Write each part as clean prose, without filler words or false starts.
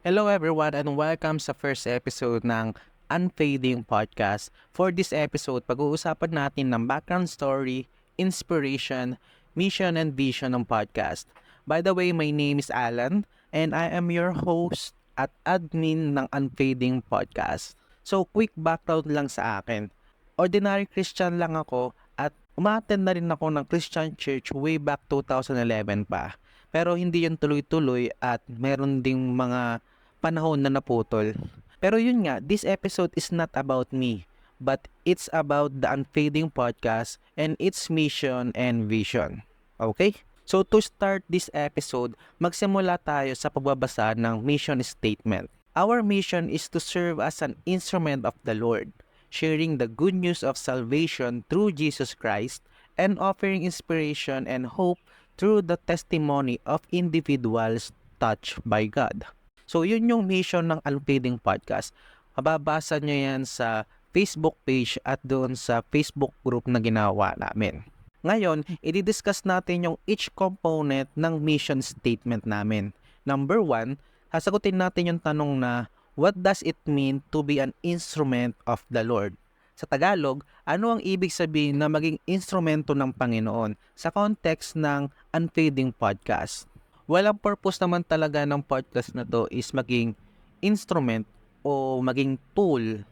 Hello everyone and welcome sa first episode ng Unfading Podcast. For this episode, pag-uusapan natin ng background story, inspiration, mission and vision ng podcast. By the way, my name is Alan and I am your host at admin ng Unfading Podcast. So, quick background lang sa akin. Ordinary Christian lang ako at umattend na rin ako ng Christian Church way back 2011 pa. Pero hindi yun tuloy-tuloy at meron ding mga panahon na naputol. Pero yun nga, this episode is not about me, but it's about the Unfading Podcast and its mission and vision. Okay? So to start this episode, magsimula tayo sa pagbabasa ng mission statement. Our mission is to serve as an instrument of the Lord, sharing the good news of salvation through Jesus Christ and offering inspiration and hope through the testimony of individuals touched by God. So, yun yung mission ng Unfading Podcast. Mababasa nyo yan sa Facebook page at doon sa Facebook group na ginawa namin. Ngayon, i-discuss natin yung each component ng mission statement namin. Number 1, sasagutin natin yung tanong na, what does it mean to be an instrument of the Lord? Sa Tagalog, ano ang ibig sabihin na maging instrumento ng Panginoon sa context ng Unfading Podcast? Well, ang purpose naman talaga ng podcast na to is maging instrument o maging tool,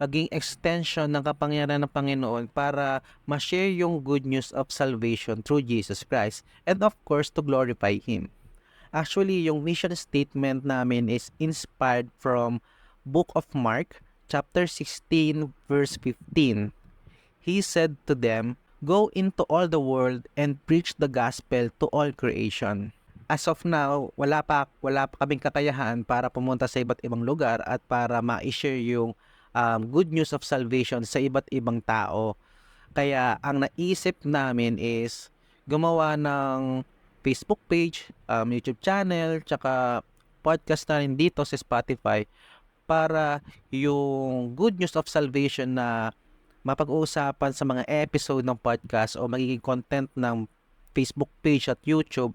maging extension ng kapangyarihan ng Panginoon para ma-share yung good news of salvation through Jesus Christ and of course to glorify Him. Actually, yung mission statement namin is inspired from Book of Mark, chapter 16, verse 15. He said to them, "Go into all the world and preach the gospel to all creation." As of now, wala pa kaming kakayahan para pumunta sa iba't ibang lugar at para ma-share yung good news of salvation sa iba't ibang tao. Kaya ang naisip namin is gumawa ng Facebook page, YouTube channel, tsaka podcast na rin dito sa Spotify para yung good news of salvation na mapag-uusapan sa mga episode ng podcast o magiging content ng Facebook page at YouTube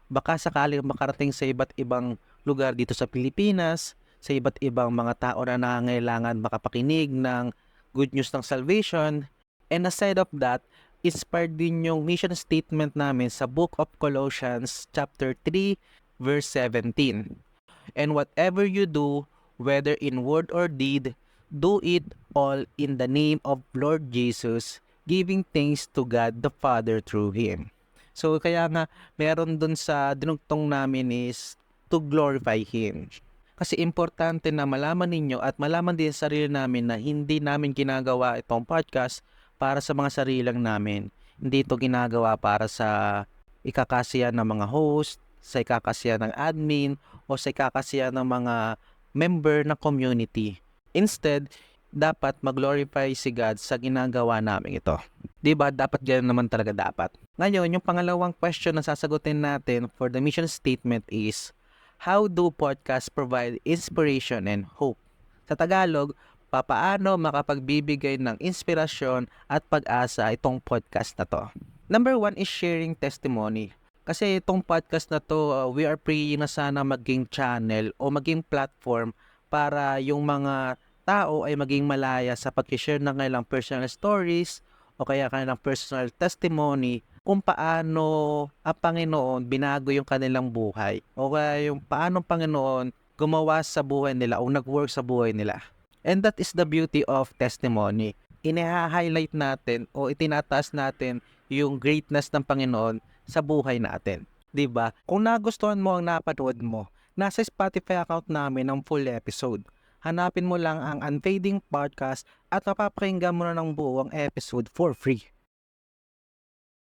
baka sakaling makarating sa iba't ibang lugar dito sa Pilipinas, sa iba't ibang mga tao na nangangailangan makapakinig ng good news ng salvation. And aside of that, inspired din yung mission statement namin sa Book of Colossians chapter 3 verse 17. And whatever you do, whether in word or deed, do it all in the name of Lord Jesus, giving thanks to God the Father through Him. So, kaya nga, meron dun sa dinugtong namin is to glorify Him. Kasi importante na malaman ninyo at malaman din sa sarili namin na hindi namin ginagawa itong podcast para sa mga sarili lang namin. Hindi ito ginagawa para sa ikakasiya ng mga host, sa ikakasiya ng admin, o sa ikakasiya ng mga member ng community. Instead, dapat mag-glorify si God sa ginagawa namin ito. Diba? Dapat ganoon naman talaga dapat. Ngayon, yung pangalawang question na sasagutin natin for the mission statement is, how do podcasts provide inspiration and hope? Sa Tagalog, papaano makapagbibigay ng inspirasyon at pag-asa itong podcast na to? Number 1 is sharing testimony. Kasi itong podcast na to, we are praying na sana maging channel o maging platform para yung mga tao ay maging malaya sa pag-share ng kanilang personal stories o kaya kanilang personal testimony kung paano ang Panginoon binago yung kanilang buhay o kaya yung paano ang Panginoon gumawa sa buhay nila o nag-work sa buhay nila. And that is the beauty of testimony. Ina-highlight natin o itinataas natin yung greatness ng Panginoon sa buhay natin. 'Di ba? Kung nagustuhan mo ang napanood mo, nasa Spotify account namin ang full episode. Hanapin mo lang ang Unfading Podcast at mapapakinggan mo na ng buong episode for free.